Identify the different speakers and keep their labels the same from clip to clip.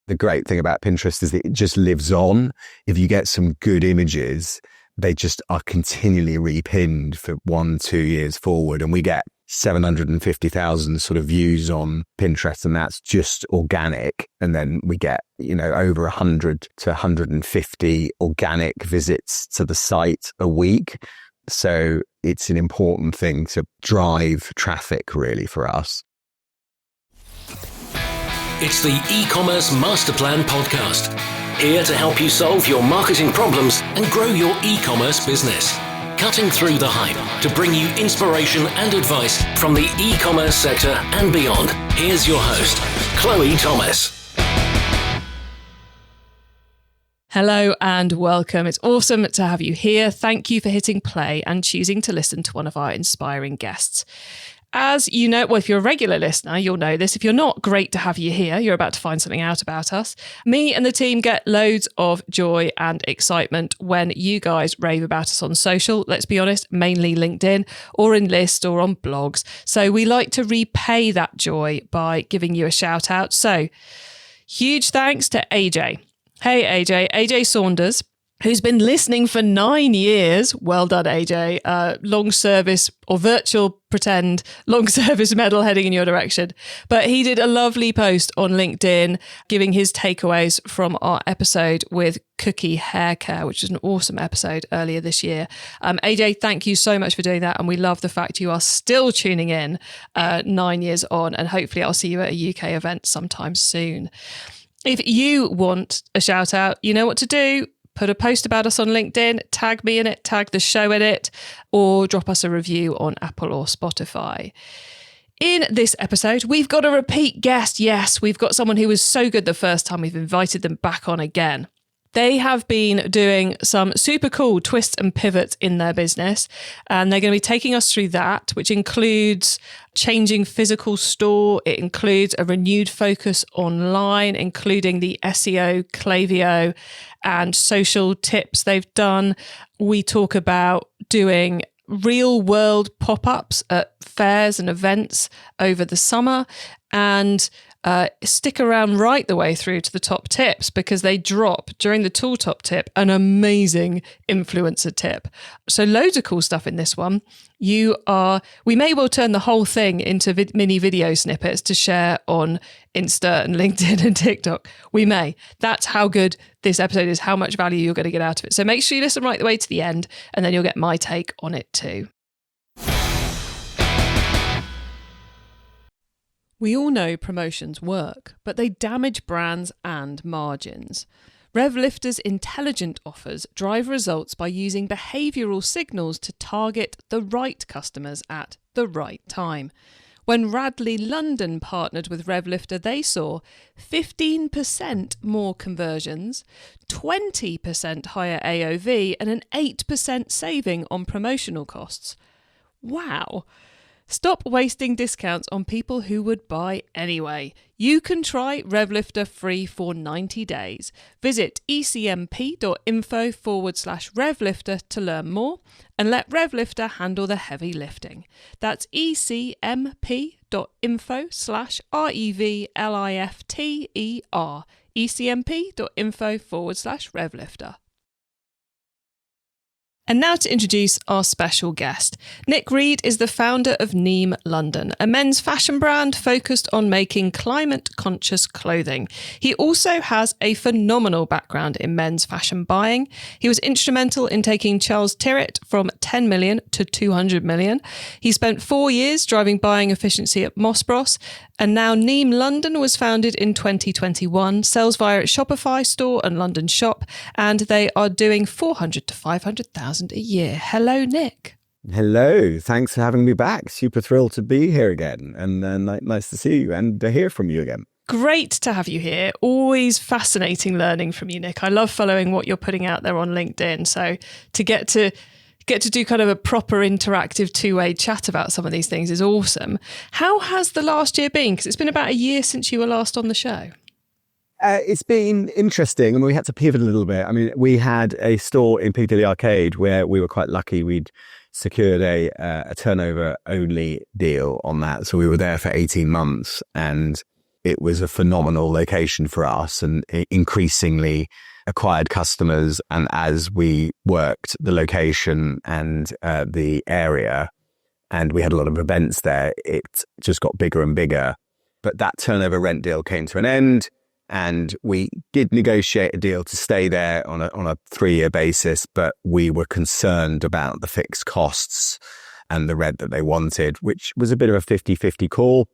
Speaker 1: The great thing about Pinterest is that it just lives on. If you get some good images, they just are continually repinned for 1-2 years forward. And we get 750,000 sort of views on Pinterest, and that's just organic. And then we get, over 100 to 150 organic visits to the site a week. So it's an important thing to drive traffic really for us.
Speaker 2: It's the eCommerce Master Plan podcast, here to help you solve your marketing problems and grow your e-commerce business. Cutting through the hype to bring you inspiration and advice from the e-commerce sector and beyond. Here's your host, Chloe Thomas.
Speaker 3: Hello and welcome. It's awesome to have you here. Thank you for hitting play and choosing to listen to one of our inspiring guests. As you know, well, if you're a regular listener, you'll know this. If you're not, great to have you here. You're about to find something out about us. Me and the team get loads of joy and excitement when you guys rave about us on social. Let's be honest, mainly LinkedIn or in List or on blogs. So we like to repay that joy by giving you a shout out. So huge thanks to AJ. Hey, AJ Saunders, who's been listening for 9 years. Well done, AJ. Long service or virtual pretend long service medal heading in your direction. But he did a lovely post on LinkedIn giving his takeaways from our episode with Cookie Hair Care, which is an awesome episode earlier this year. AJ, thank you so much for doing that. And we love the fact you are still tuning in 9 years on. And hopefully I'll see you at a UK event sometime soon. If you want a shout out, you know what to do. Put a post about us on LinkedIn, tag me in it, tag the show in it, or drop us a review on Apple or Spotify. In this episode, we've got a repeat guest. Yes, we've got someone who was so good the first time we've invited them back on again. They have been doing some super cool twists and pivots in their business, and they're going to be taking us through that, which includes changing physical store. It includes a renewed focus online, including the SEO, Klaviyo, and social tips they've done. We talk about doing real world pop-ups at fairs and events over the summer, and stick around right the way through to the top tips, because they drop during the tool top tip an amazing influencer tip. So loads of cool stuff in this one. We may well turn the whole thing into mini video snippets to share on Insta and LinkedIn and TikTok. We may. That's how good this episode is, how much value you're going to get out of it. So make sure you listen right the way to the end, and then you'll get my take on it too. We all know promotions work, but they damage brands and margins. RevLifter's intelligent offers drive results by using behavioural signals to target the right customers at the right time. When Radley London partnered with RevLifter, they saw 15% more conversions, 20% higher AOV, and an 8% saving on promotional costs. Wow! Stop wasting discounts on people who would buy anyway. You can try RevLifter free for 90 days. Visit ecmp.info/RevLifter to learn more and let RevLifter handle the heavy lifting. That's ecmp.info/RevLifter. ecmp.info/RevLifter. And now to introduce our special guest. Nick Reed is the founder of Neem London, a men's fashion brand focused on making climate-conscious clothing. He also has a phenomenal background in men's fashion buying. He was instrumental in taking Charles Tyrwhitt from 10 million to 200 million. He spent 4 years driving buying efficiency at Moss Bros. And now Neem London was founded in 2021, sells via its Shopify store and London shop, and they are doing 400 to 500,000 a year. Hello, Nick.
Speaker 1: Hello. Thanks for having me back. Super thrilled to be here again, and nice to see you and to hear from you again.
Speaker 3: Great to have you here. Always fascinating learning from you, Nick. I love following what you're putting out there on LinkedIn. So to get to do kind of a proper interactive two-way chat about some of these things is awesome. How has the last year been? Because it's been about a year since you were last on the show.
Speaker 1: It's been interesting, and we had to pivot a little bit. I mean, we had a store in Piccadilly Arcade where we were quite lucky. We'd secured a turnover-only deal on that. So we were there for 18 months, and it was a phenomenal location for us and increasingly acquired customers. And as we worked the location and the area, and we had a lot of events there, it just got bigger and bigger. But that turnover rent deal came to an end, and we did negotiate a deal to stay there on a 3-year basis, but we were concerned about the fixed costs and the rent that they wanted, which was a bit of a 50-50 call.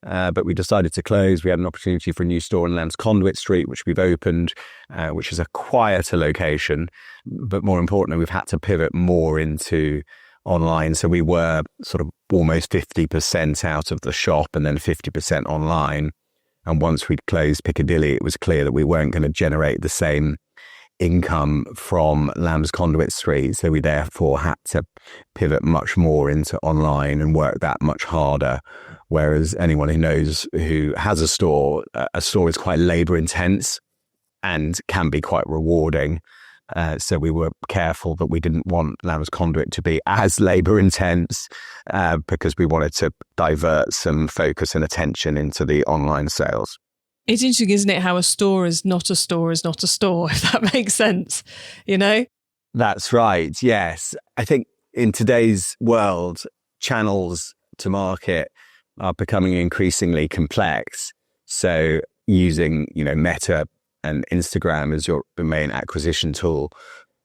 Speaker 1: But we decided to close. We had an opportunity for a new store in Lamb's Conduit Street, which we've opened, which is a quieter location. But more importantly, we've had to pivot more into online. So we were sort of almost 50% out of the shop and then 50% online. And once we'd closed Piccadilly, it was clear that we weren't going to generate the same income from Lamb's Conduit Street. So we therefore had to pivot much more into online and work that much harder. Whereas anyone who knows who has a store is quite labor intense and can be quite rewarding. So we were careful that we didn't want Lamb's Conduit to be as labor intense because we wanted to divert some focus and attention into the online sales.
Speaker 3: It's interesting, isn't it, how a store is not a store is not a store, if that makes sense, you know?
Speaker 1: That's right, yes. I think in today's world, channels to market are becoming increasingly complex. So using, Meta and Instagram as your main acquisition tool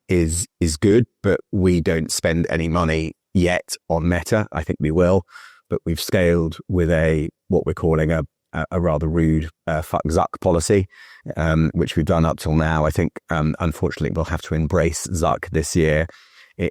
Speaker 1: is good, but we don't spend any money yet on Meta. I think we will, but we've scaled with what we're calling a rather rude fuck Zuck policy, which we've done up till now. I think, unfortunately, we'll have to embrace Zuck this year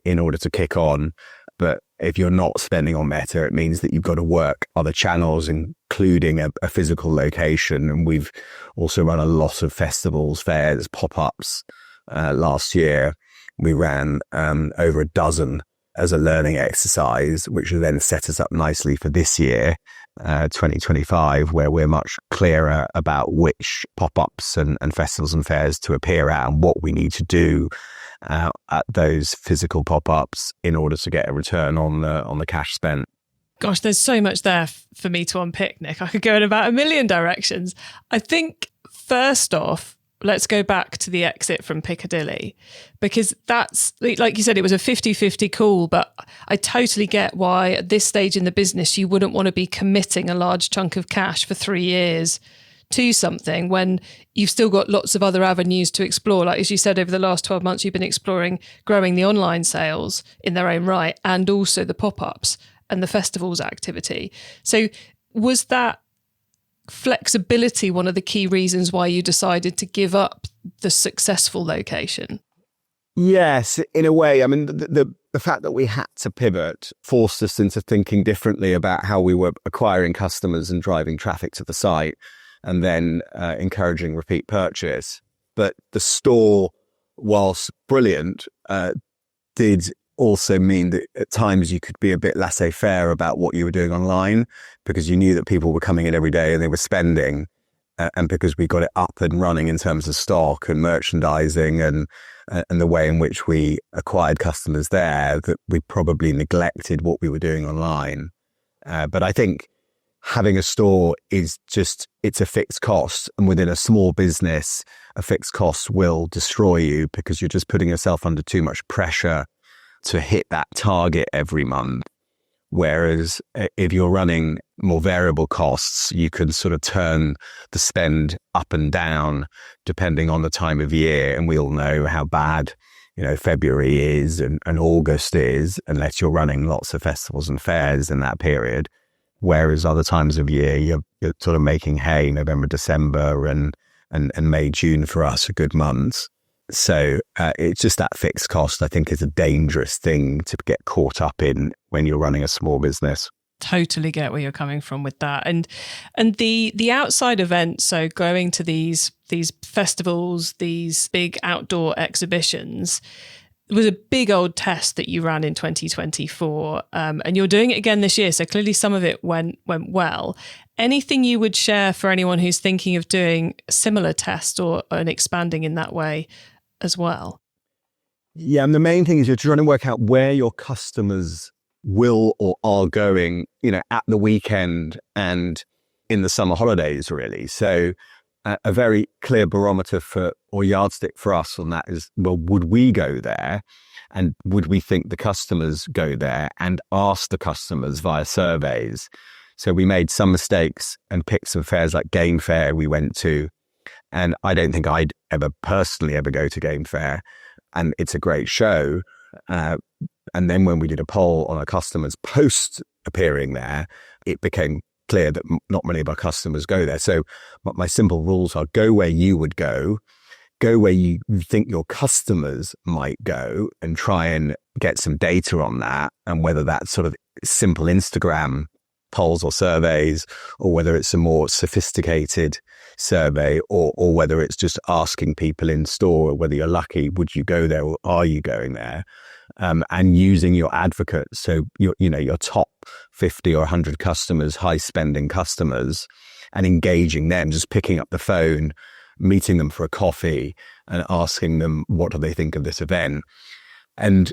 Speaker 1: in order to kick on. But if you're not spending on Meta, it means that you've got to work other channels, including a physical location. And we've also run a lot of festivals, fairs, pop-ups. Last year, we ran over a dozen as a learning exercise, which then set us up nicely for this year, 2025, where we're much clearer about which pop-ups and festivals and fairs to appear at and what we need to do at those physical pop-ups in order to get a return on the cash spent.
Speaker 3: Gosh, there's so much there for me to unpick, Nick. I could go in about a million directions. I think, first off, let's go back to the exit from Piccadilly, because that's, like you said, it was a 50-50 call, but I totally get why at this stage in the business you wouldn't want to be committing a large chunk of cash for 3 years to something when you've still got lots of other avenues to explore. Like, as you said, over the last 12 months, you've been exploring growing the online sales in their own right and also the pop-ups and the festivals activity. So was that flexibility one of the key reasons why you decided to give up the successful location?
Speaker 1: Yes, in a way. I mean, the fact that we had to pivot forced us into thinking differently about how we were acquiring customers and driving traffic to the site and then encouraging repeat purchase. But the store, whilst brilliant, did also mean that at times you could be a bit laissez-faire about what you were doing online because you knew that people were coming in every day and they were spending. And because we got it up and running in terms of stock and merchandising and the way in which we acquired customers there, that we probably neglected what we were doing online. But I think having a store is it's a fixed cost. And within a small business, a fixed cost will destroy you because you're just putting yourself under too much pressure to hit that target every month. Whereas if you're running more variable costs, you can sort of turn the spend up and down depending on the time of year. And we all know how bad, February is and August is, unless you're running lots of festivals and fairs in that period. Whereas other times of year, you're sort of making hay. November, December and May, June for us are good months. So it's just that fixed cost, I think, is a dangerous thing to get caught up in when you're running a small business.
Speaker 3: Totally get where you're coming from with that. And the outside events, so going to these festivals, these big outdoor exhibitions, was a big old test that you ran in 2024. And you're doing it again this year. So clearly some of it went well. Anything you would share for anyone who's thinking of doing a similar test and expanding in that way as well?
Speaker 1: Yeah, and the main thing is you're trying to work out where your customers will or are going, at the weekend, and in the summer holidays, really. So a very clear barometer or yardstick for us on that is, well, would we go there? And would we think the customers go there, and ask the customers via surveys? So we made some mistakes and picked some fairs like Game Fair we went to. And I don't think I'd personally ever go to Game Fair. And it's a great show. And then when we did a poll on our customers post appearing there, it became clear that not many of our customers go there. So my simple rules are: go where you would go where you think your customers might go, and try and get some data on that, and whether that's sort of simple Instagram polls or surveys, or whether it's a more sophisticated survey, or whether it's just asking people in store, whether you're lucky, would you go there, or are you going there? And using your advocates, so your top 50 or 100 customers, high spending customers, and engaging them, just picking up the phone, meeting them for a coffee and asking them what do they think of this event. And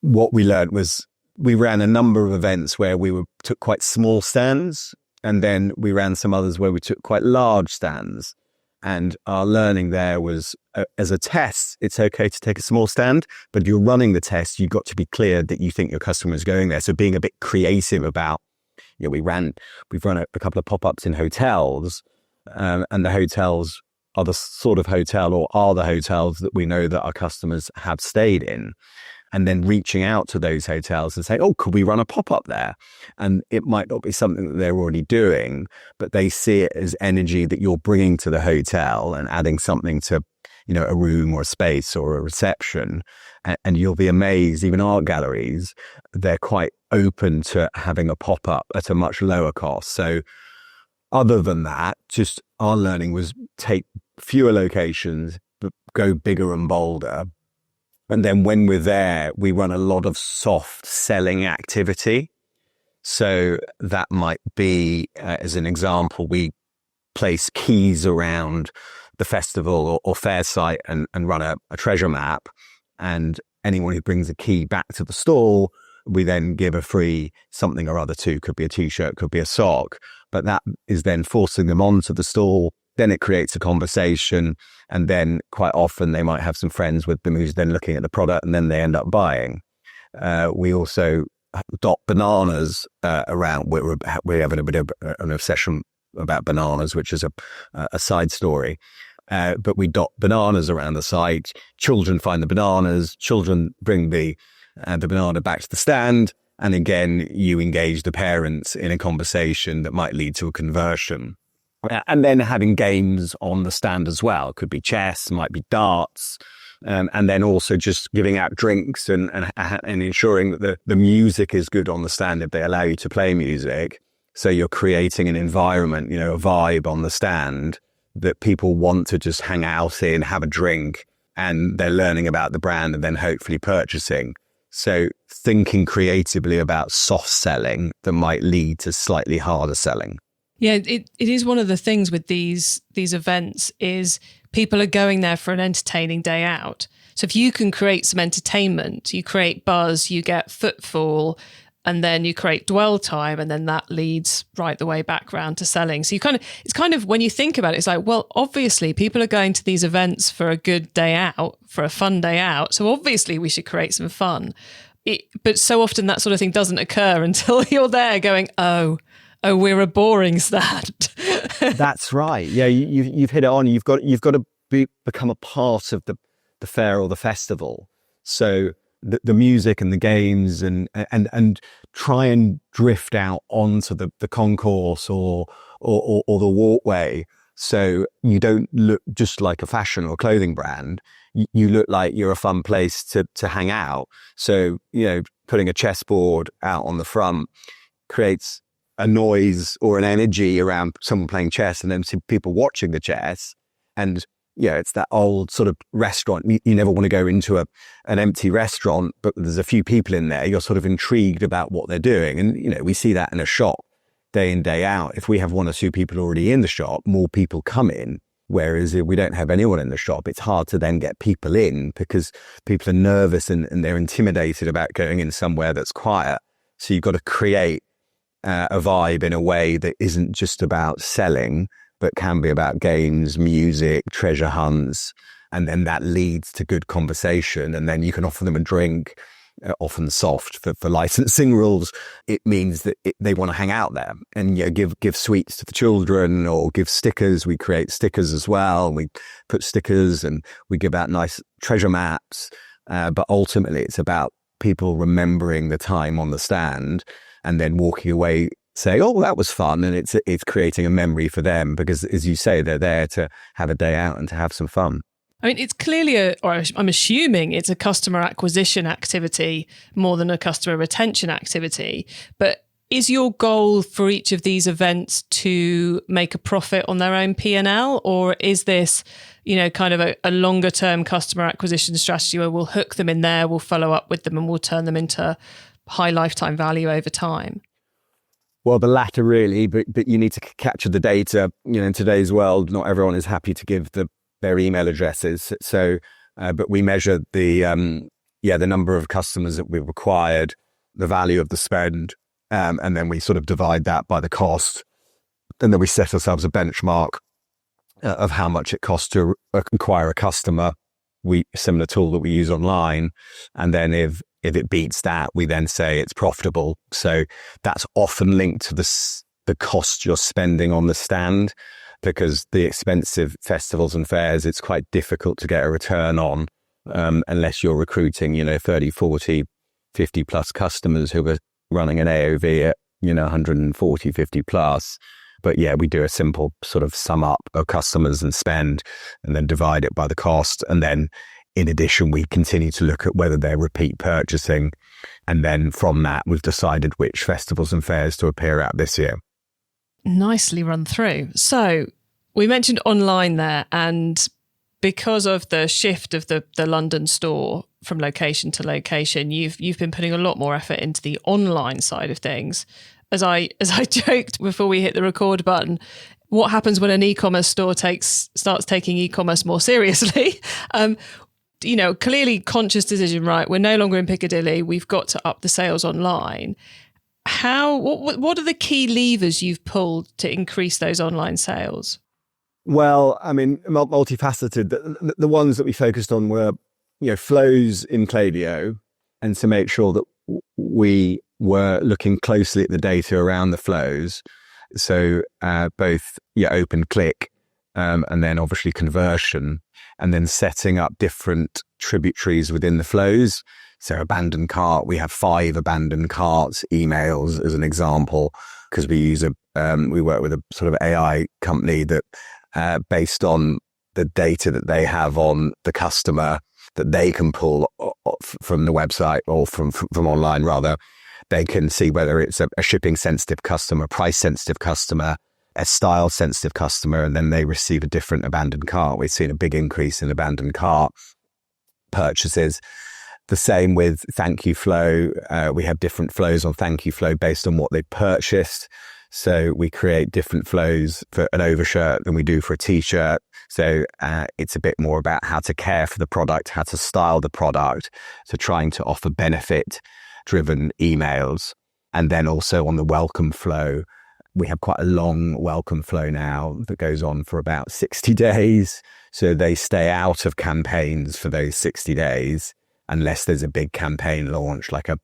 Speaker 1: what we learned was, we ran a number of events where we took quite small stands, and then we ran some others where we took quite large stands. And our learning there was, as a test, it's okay to take a small stand, but if you're running the test, you've got to be clear that you think your customer is going there. So being a bit creative about, we've run a couple of pop-ups in hotels, and the hotels are the sort of hotel, or are the hotels that we know that our customers have stayed in. And then reaching out to those hotels and say, oh, could we run a pop-up there? And it might not be something that they're already doing, but they see it as energy that you're bringing to the hotel and adding something to, a room or a space or a reception. And you'll be amazed, even art galleries, they're quite open to having a pop-up at a much lower cost. So other than that, just our learning was take fewer locations, but go bigger and bolder. And then when we're there, we run a lot of soft selling activity. So that might be, as an example, we place keys around the festival or fair site and run a treasure map. And anyone who brings a key back to the stall, we then give a free something or other to. Could be a t-shirt, could be a sock. But that is then forcing them onto the stall. Then it creates a conversation, and then quite often they might have some friends with them who's then looking at the product, and then they end up buying. We also dot bananas around. We're having a bit of an obsession about bananas, which is a side story. But we dot bananas around the site. Children find the bananas. Children bring the banana back to the stand. And again, you engage the parents in a conversation that might lead to a conversion. And then having games on the stand as well. It could be chess, might be darts, and then also just giving out drinks and ensuring that the music is good on the stand if they allow you to play music. So you're creating an environment, a vibe on the stand that people want to just hang out in, have a drink, and they're learning about the brand and then hopefully purchasing. So thinking creatively about soft selling that might lead to slightly harder selling.
Speaker 3: Yeah, it is one of the things with these events is people are going there for an entertaining day out. So if you can create some entertainment, you create buzz, you get footfall, and then you create dwell time, and then that leads right the way back round to selling. So it's kind of when you think about it, it's like, well, obviously people are going to these events for a good day out, for a fun day out. So obviously we should create some fun. But so often that sort of thing doesn't occur until you're there going, oh, we're a boring stand.
Speaker 1: That's right. Yeah, you've hit it on. You've got to become a part of the fair or the festival. So the music and the games and try and drift out onto the concourse or the walkway. So you don't look just like a fashion or clothing brand. You look like you're a fun place to hang out. So, putting a chessboard out on the front creates a noise or an energy around someone playing chess, and then see people watching the chess. And it's that old sort of restaurant. You never want to go into an empty restaurant, but there's a few people in there. You're sort of intrigued about what they're doing. And, we see that in a shop day in, day out. If we have one or two people already in the shop, more people come in. Whereas if we don't have anyone in the shop, it's hard to then get people in because people are nervous and they're intimidated about going in somewhere that's quiet. So you've got to create a vibe in a way that isn't just about selling, but can be about games, music, treasure hunts. And then that leads to good conversation. And then you can offer them a drink, often soft for licensing rules. It means that they want to hang out there and give sweets to the children or give stickers. We create stickers as well. We put stickers and we give out nice treasure maps. But ultimately, it's about people remembering the time on the stand and then walking away saying, oh, that was fun. And it's creating a memory for them because, as you say, they're there to have a day out and to have some fun.
Speaker 3: I mean, it's clearly I'm assuming it's a customer acquisition activity more than a customer retention activity. But is your goal for each of these events to make a profit on their own P&L? Or is this, kind of a longer term customer acquisition strategy where we'll hook them in there, we'll follow up with them and we'll turn them into high lifetime value over time?
Speaker 1: Well, the latter really, but you need to capture the data. In today's world, not everyone is happy to give their email addresses. So, but we measure the number of customers that we've acquired, the value of the spend, and then we sort of divide that by the cost. And then we set ourselves a benchmark of how much it costs to acquire a customer. Similar tool that we use online. And then if it beats that, we then say it's profitable. So that's often linked to the cost you're spending on the stand, because the expensive festivals and fairs, it's quite difficult to get a return on unless you're recruiting, 30, 40, 50 plus customers who are running an AOV at, 140, 50 plus. But yeah, we do a simple sort of sum up of customers and spend and then divide it by the cost. And then in addition, we continue to look at whether they're repeat purchasing. And then from that, we've decided which festivals and fairs to appear at this year.
Speaker 3: Nicely run through. So we mentioned online there, and because of the shift of the London store from location to location, you've been putting a lot more effort into the online side of things. As I joked before we hit the record button, what happens when an e-commerce store starts taking e-commerce more seriously? Clearly conscious decision, right? We're no longer in Piccadilly. We've got to up the sales online. What are the key levers you've pulled to increase those online sales?
Speaker 1: Well, I mean, multifaceted. The ones that we focused on were, flows in Klaviyo, and to make sure that we were looking closely at the data around the flows. So both open click and then obviously conversion, and then setting up different tributaries within the flows. So abandoned cart, we have 5 abandoned carts emails as an example, because we work with a sort of AI company that based on the data that they have on the customer that they can pull from the website or from online rather, they can see whether it's a shipping sensitive customer, price sensitive customer, a style sensitive customer, and then they receive a different abandoned cart. We've seen a big increase in abandoned cart purchases. The same with Thank You Flow. We have different flows on Thank You Flow based on what they purchased. So we create different flows for an overshirt than we do for a t-shirt. So it's a bit more about how to care for the product, how to style the product. So trying to offer benefit-driven emails. And then also on the welcome flow, we have quite a long welcome flow now that goes on for about 60 days. So they stay out of campaigns for those 60 days unless there's a big campaign launch, like a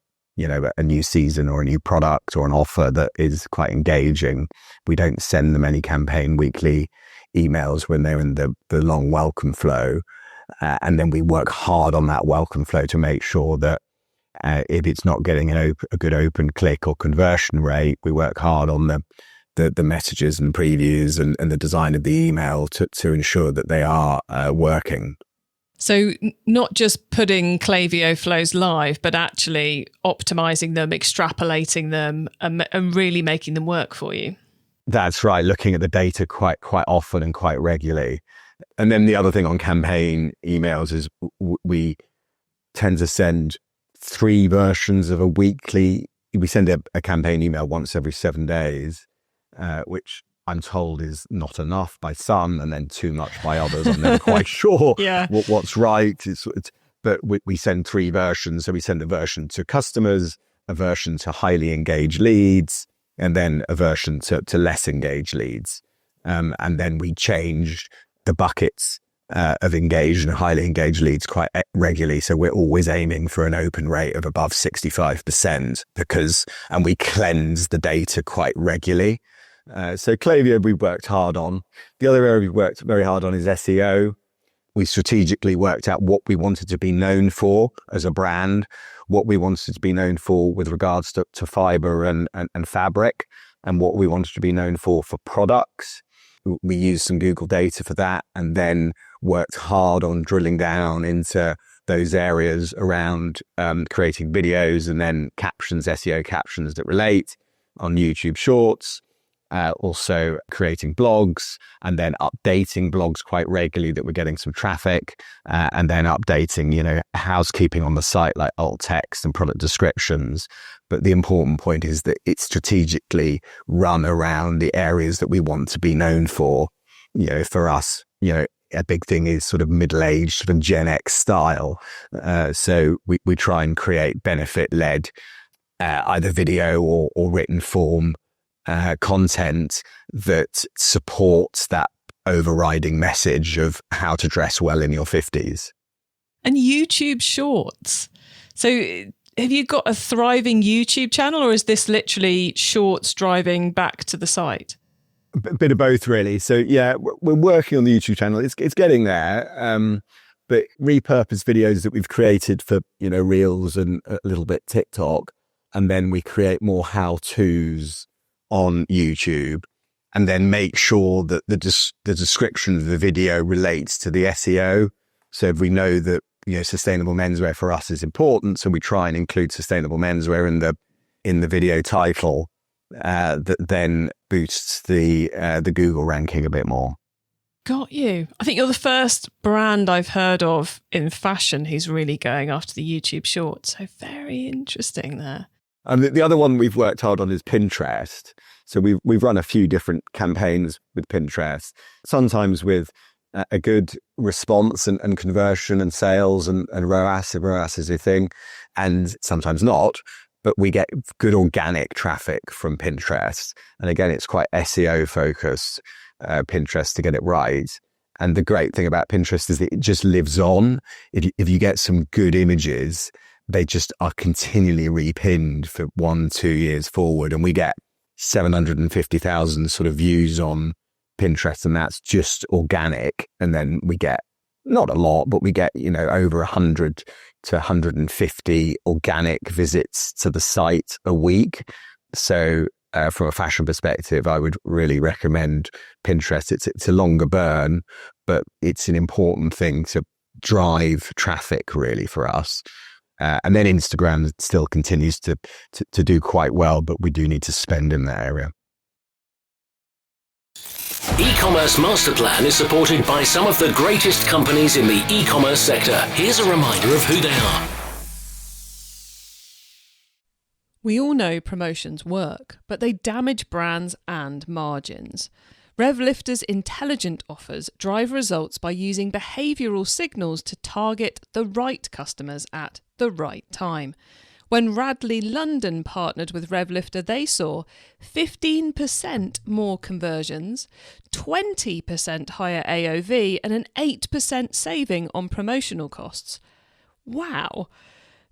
Speaker 1: new season or a new product or an offer that is quite engaging. We don't send them any campaign weekly emails when they're in the long welcome flow. And then we work hard on that welcome flow to make sure that if it's not getting a good open click or conversion rate, we work hard on the messages and previews and the design of the email to ensure that they are working.
Speaker 3: So not just putting Klaviyo flows live, but actually optimizing them, extrapolating them, and really making them work for you.
Speaker 1: That's right. Looking at the data quite often and quite regularly. And then the other thing on campaign emails is we tend to send 3 versions of a weekly. We send a campaign email once every 7 days, which I'm told is not enough by some, and then too much by others. I'm never quite sure what's right. But we send 3 versions. So we send a version to customers, a version to highly engaged leads, and then a version to less engaged leads. And then we changed the buckets of engaged and highly engaged leads quite regularly. So we're always aiming for an open rate of above 65% and we cleanse the data quite regularly. So Klaviyo we worked hard on. The other area we worked very hard on is SEO. We strategically worked out what we wanted to be known for as a brand, what we wanted to be known for with regards to fiber and fabric, and what we wanted to be known for products. We used some Google data for that, and then worked hard on drilling down into those areas around creating videos and then captions, SEO captions that relate on YouTube Shorts. Also creating blogs and then updating blogs quite regularly that we're getting some traffic, and then updating, housekeeping on the site like alt text and product descriptions. But the important point is that it's strategically run around the areas that we want to be known for. For us, a big thing is sort of middle-aged sort of Gen X style. So we try and create benefit-led either video or written form content that supports that overriding message of how to dress well in your 50s.
Speaker 3: And YouTube Shorts. So have you got a thriving YouTube channel, or is this literally Shorts driving back to the site?
Speaker 1: A bit of both, really. So yeah, we're working on the YouTube channel. It's getting there. But repurposed videos that we've created for, Reels and a little bit TikTok. And then we create more how-tos on YouTube, and then make sure that the description of the video relates to the SEO. So if we know that sustainable menswear for us is important, so we try and include sustainable menswear in the video title, that then boosts the Google ranking a bit more.
Speaker 3: Got you. I think you're the first brand I've heard of in fashion who's really going after the YouTube Shorts. So very interesting there.
Speaker 1: And the other one we've worked hard on is Pinterest. So we've run a few different campaigns with Pinterest, sometimes with a good response and conversion and sales and ROAS, if ROAS is a thing, and sometimes not. But we get good organic traffic from Pinterest. And again, it's quite SEO focused, Pinterest, to get it right. And the great thing about Pinterest is that it just lives on. If you get some good images, they just are continually repinned for 1-2 years forward. And we get 750,000 sort of views on Pinterest, and that's just organic. And then we get, not a lot, but we get, over 100 to 150 organic visits to the site a week. So from a fashion perspective, I would really recommend Pinterest. It's a longer burn, but it's an important thing to drive traffic really for us. And then Instagram still continues to do quite well, but we do need to spend in that area.
Speaker 2: E-commerce Master Plan is supported by some of the greatest companies in the e-commerce sector. Here's a reminder of who they are.
Speaker 3: We all know promotions work, but they damage brands and margins. RevLifter's intelligent offers drive results by using behavioural signals to target the right customers at the right time. When Radley London partnered with RevLifter, they saw 15% more conversions, 20% higher AOV, and an 8% saving on promotional costs. Wow!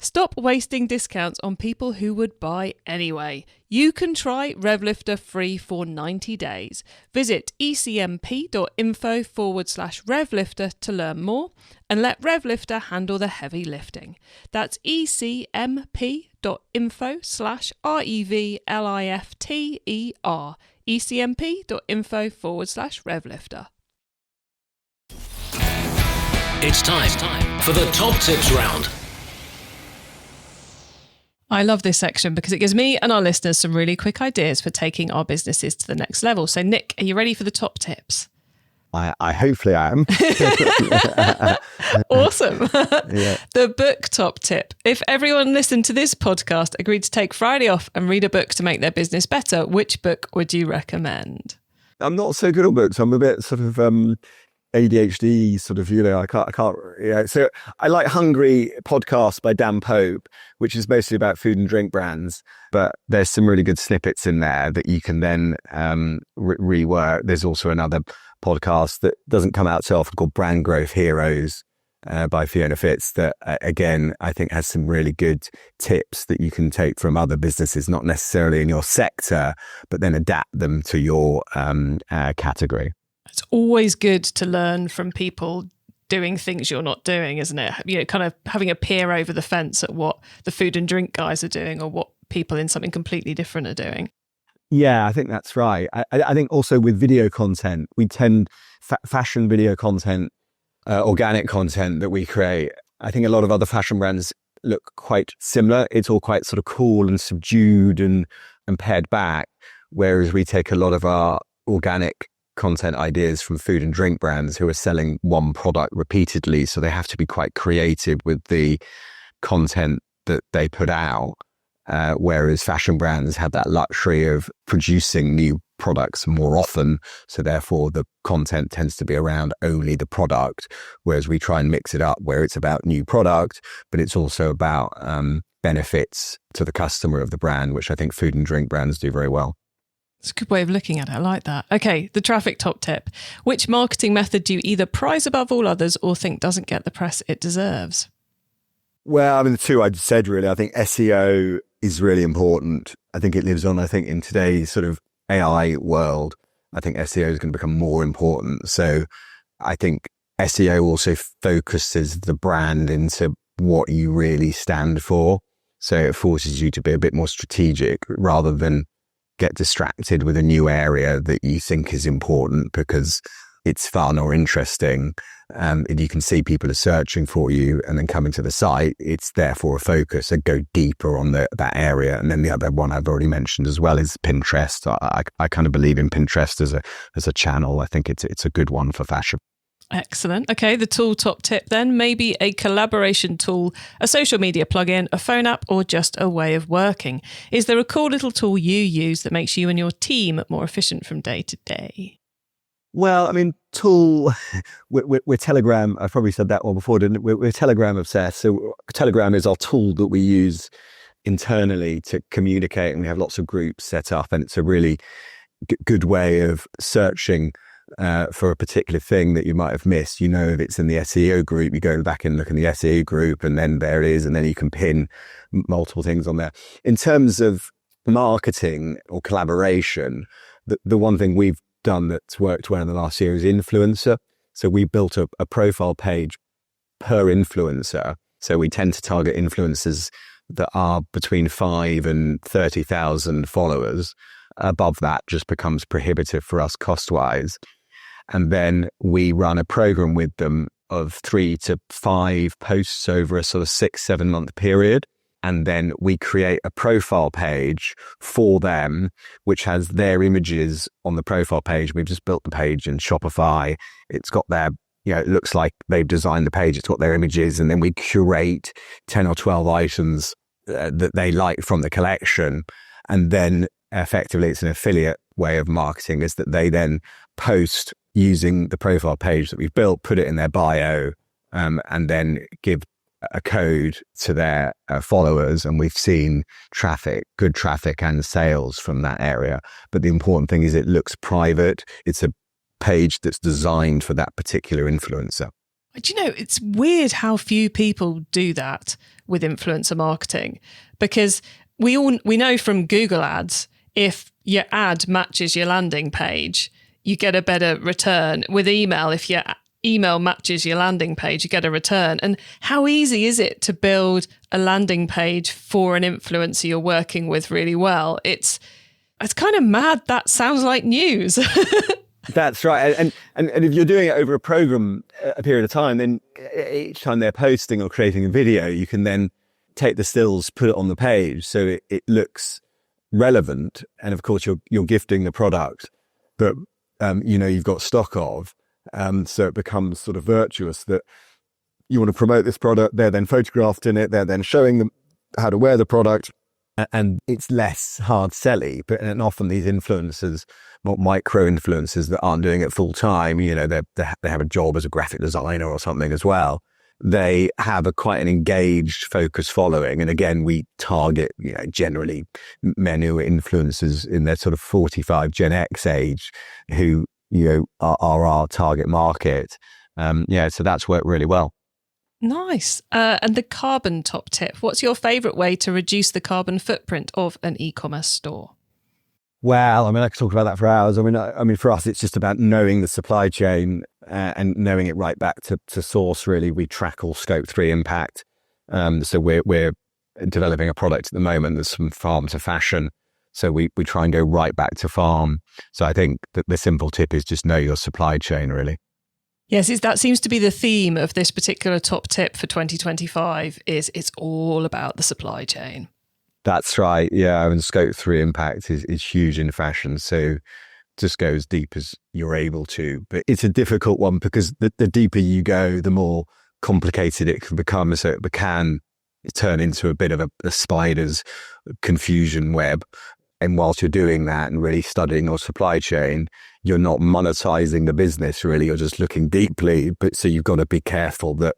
Speaker 3: Stop wasting discounts on people who would buy anyway. You can try RevLifter free for 90 days. Visit ecmp.info/RevLifter to learn more and let RevLifter handle the heavy lifting. That's ecmp.info/RevLifter. ecmp.info/RevLifter.
Speaker 2: It's time for the top tips round.
Speaker 3: I love this section because it gives me and our listeners some really quick ideas for taking our businesses to the next level. So, Nick, are you ready for the top tips?
Speaker 1: I hopefully am.
Speaker 3: Awesome.
Speaker 1: Yeah.
Speaker 3: The book top tip. If everyone listened to this podcast agreed to take Friday off and read a book to make their business better, which book would you recommend?
Speaker 1: I'm not so good at books. I'm a bit sort of ADHD sort of, I can't, So I like Hungry podcast by Dan Pope, which is mostly about food and drink brands, but there's some really good snippets in there that you can then rework. There's also another podcast that doesn't come out so often called Brand Growth Heroes by Fiona Fitz that, again, I think has some really good tips that you can take from other businesses, not necessarily in your sector, but then adapt them to your category.
Speaker 3: It's always good to learn from people doing things you're not doing, isn't it? Kind of having a peer over the fence at what the food and drink guys are doing or what people in something completely different are doing.
Speaker 1: Yeah, I think that's right. I think also with video content, we tend fashion video content, organic content that we create. I think a lot of other fashion brands look quite similar. It's all quite sort of cool and subdued and pared back, whereas we take a lot of our organic content ideas from food and drink brands who are selling one product repeatedly. So they have to be quite creative with the content that they put out. Whereas fashion brands have that luxury of producing new products more often. So therefore the content tends to be around only the product, whereas we try and mix it up where it's about new product, but it's also about benefits to the customer of the brand, which I think food and drink brands do very well.
Speaker 3: It's a good way of looking at it. I like that. Okay, the traffic top tip. Which marketing method do you either prize above all others or think doesn't get the press it deserves?
Speaker 1: Well, I mean, the two I said, really. I think SEO is really important. I think it lives on, in today's sort of AI world. I think SEO is going to become more important. So I think SEO also focuses the brand into what you really stand for. So it forces you to be a bit more strategic rather than get distracted with a new area that you think is important because it's fun or interesting. And you can see people are searching for you and then coming to the site. It's therefore a focus. So go deeper on that area. And then the other one I've already mentioned as well is Pinterest. I kind of believe in Pinterest as a channel. I think it's a good one for fashion.
Speaker 3: Excellent. Okay, the tool top tip then, maybe a collaboration tool, a social media plugin, a phone app, or just a way of working. Is there a cool little tool you use that makes you and your team more efficient from day to day?
Speaker 1: Well, I mean, tool, we're Telegram. I've probably said that one before, didn't we? We're Telegram obsessed. So Telegram is our tool that we use internally to communicate, and we have lots of groups set up, and it's a really good way of searching for a particular thing that you might have missed. If it's in the SEO group, you go back and look in the SEO group and then there it is, and then you can pin multiple things on there. In terms of marketing or collaboration, the one thing we've done that's worked well in the last year is influencer. So we built a profile page per influencer. So we tend to target influencers that are between 5 and 30,000 followers. Above that just becomes prohibitive for us cost-wise. And then we run a program with them of 3 to 5 posts over a sort of 6-7 month period. And then we create a profile page for them, which has their images on the profile page. We've just built the page in Shopify. It's got their, it looks like they've designed the page. It's got their images. And then we curate 10 or 12 items that they like from the collection. And then effectively it's an affiliate way of marketing, is that they then post using the profile page that we've built, put it in their bio, and then give a code to their followers. And we've seen good traffic and sales from that area. But the important thing is it looks private. It's a page that's designed for that particular influencer.
Speaker 3: Do you know, it's weird how few people do that with influencer marketing, because we know from Google ads, if your ad matches your landing page, you get a better return. With email, if your email matches your landing page, you get a return. And how easy is it to build a landing page for an influencer you're working with really well? It's kind of mad. That sounds like news.
Speaker 1: That's right. And if you're doing it over a period of time, then each time they're posting or creating a video, you can then take the stills, put it on the page so it looks relevant. And of course, you're gifting the product that you've got stock of. So it becomes sort of virtuous that you want to promote this product. They're then photographed in it. They're then showing them how to wear the product. and it's less hard selling. But and often these influencers, micro influencers that aren't doing it full time, you know, they have a job as a graphic designer or something as well. They have quite an engaged, focused following. And again, we target, you know, generally men who are influencers in their sort of 45 Gen X age who, you know, are our target market. So that's worked really well.
Speaker 3: Nice. And the carbon top tip. What's your favourite way to reduce the carbon footprint of an e-commerce store?
Speaker 1: Well, I mean, I could talk about that for hours. I mean, for us, it's just about knowing the supply chain and knowing it right back to source. Really, we track all Scope 3 impact. So we're developing a product at the moment that's from farm to fashion. So we try and go right back to farm. So I think that the simple tip is just know your supply chain, really.
Speaker 3: Yes, that seems to be the theme of this particular top tip for 2025 is it's all about the supply chain.
Speaker 1: That's right. Yeah. And Scope 3 impact is huge in fashion. So just go as deep as you're able to. But it's a difficult one because the deeper you go, the more complicated it can become. So it can turn into a bit of a spider's confusion web. And whilst you're doing that and really studying your supply chain, you're not monetizing the business, really. You're just looking deeply. But so you've got to be careful that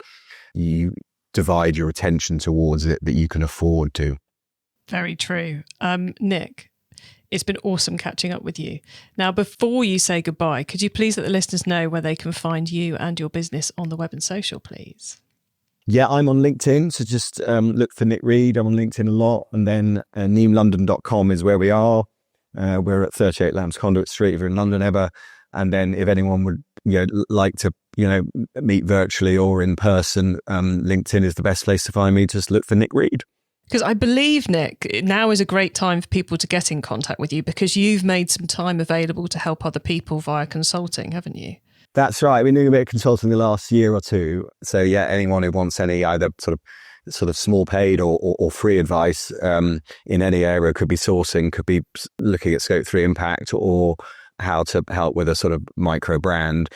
Speaker 1: you divide your attention towards it, that you can afford to.
Speaker 3: Very true. Nick, it's been awesome catching up with you. Now, before you say goodbye, could you please let the listeners know where they can find you and your business on the web and social, please?
Speaker 1: Yeah, I'm on LinkedIn, so just look for Nick Reed. I'm on LinkedIn a lot. And then neemlondon.com is where we are. We're at 38 Lambs Conduit Street if you're in London ever. And then if anyone would like to meet virtually or in person, LinkedIn is the best place to find me. Just look for Nick Reed.
Speaker 3: Because I believe, Nick, now is a great time for people to get in contact with you because you've made some time available to help other people via consulting, haven't you?
Speaker 1: That's right. I've been doing a bit of consulting the last year or two. So yeah, anyone who wants any either sort of small paid or free advice in any area, could be sourcing, could be looking at Scope 3 impact or how to help with a sort of micro brand.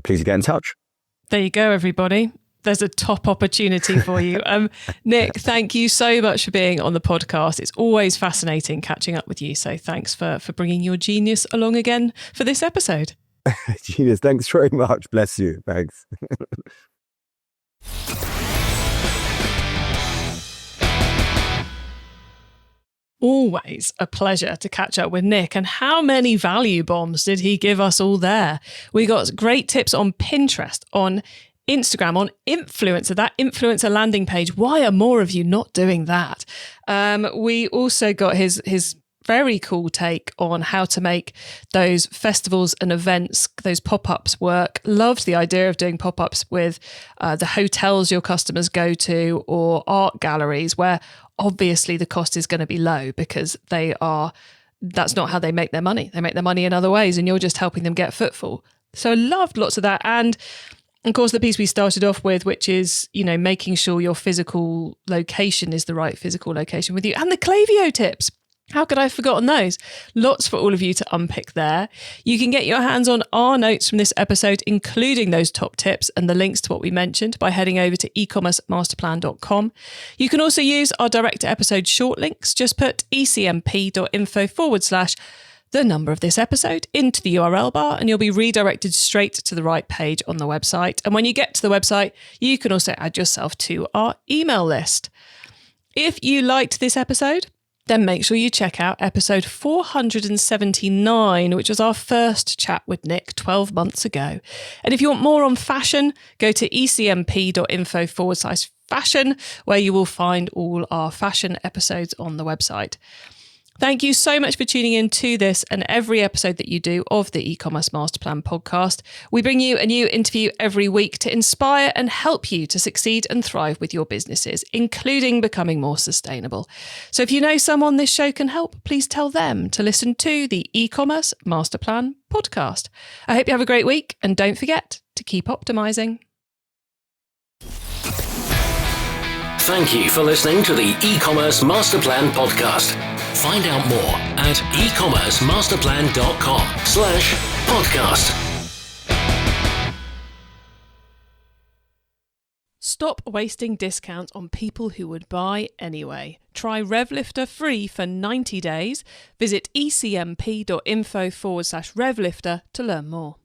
Speaker 1: Please get in touch.
Speaker 3: There you go, everybody. There's a top opportunity for you. Nick, thank you so much for being on the podcast. It's always fascinating catching up with you. So thanks for bringing your genius along again for this episode.
Speaker 1: Genius, thanks very much. Bless you. Thanks.
Speaker 3: Always a pleasure to catch up with Nick. And how many value bombs did he give us all there? We got great tips on Pinterest, on Instagram, on influencer, that influencer landing page. Why are more of you not doing that? We also got his very cool take on how to make those festivals and events, those pop-ups work. Loved the idea of doing pop-ups with the hotels your customers go to or art galleries where obviously the cost is going to be low because that's not how they make their money. They make their money in other ways and you're just helping them get footfall. So I loved lots of that. And of course, the piece we started off with, which is, making sure your physical location is the right physical location with you, and the Klaviyo tips. How could I have forgotten those? Lots for all of you to unpick there. You can get your hands on our notes from this episode, including those top tips and the links to what we mentioned by heading over to ecommercemasterplan.com. You can also use our direct to episode short links. Just put ecmp.info/the number of this episode into the URL bar and you'll be redirected straight to the right page on the website. And when you get to the website, you can also add yourself to our email list. If you liked this episode, then make sure you check out episode 479, which was our first chat with Nick 12 months ago. And if you want more on fashion, go to ecmp.info/fashion, where you will find all our fashion episodes on the website. Thank you so much for tuning in to this and every episode that you do of the e-commerce master plan podcast. We bring you a new interview every week to inspire and help you to succeed and thrive with your businesses, including becoming more sustainable. So if you know someone this show can help, please tell them to listen to the e-commerce master plan podcast. I hope you have a great week and don't forget to keep optimizing.
Speaker 2: Thank you for listening to the e-commerce master plan podcast. Find out more at ecommercemasterplan.com/podcast.
Speaker 3: Stop wasting discounts on people who would buy anyway. Try RevLifter free for 90 days. Visit ecmp.info/RevLifter to learn more.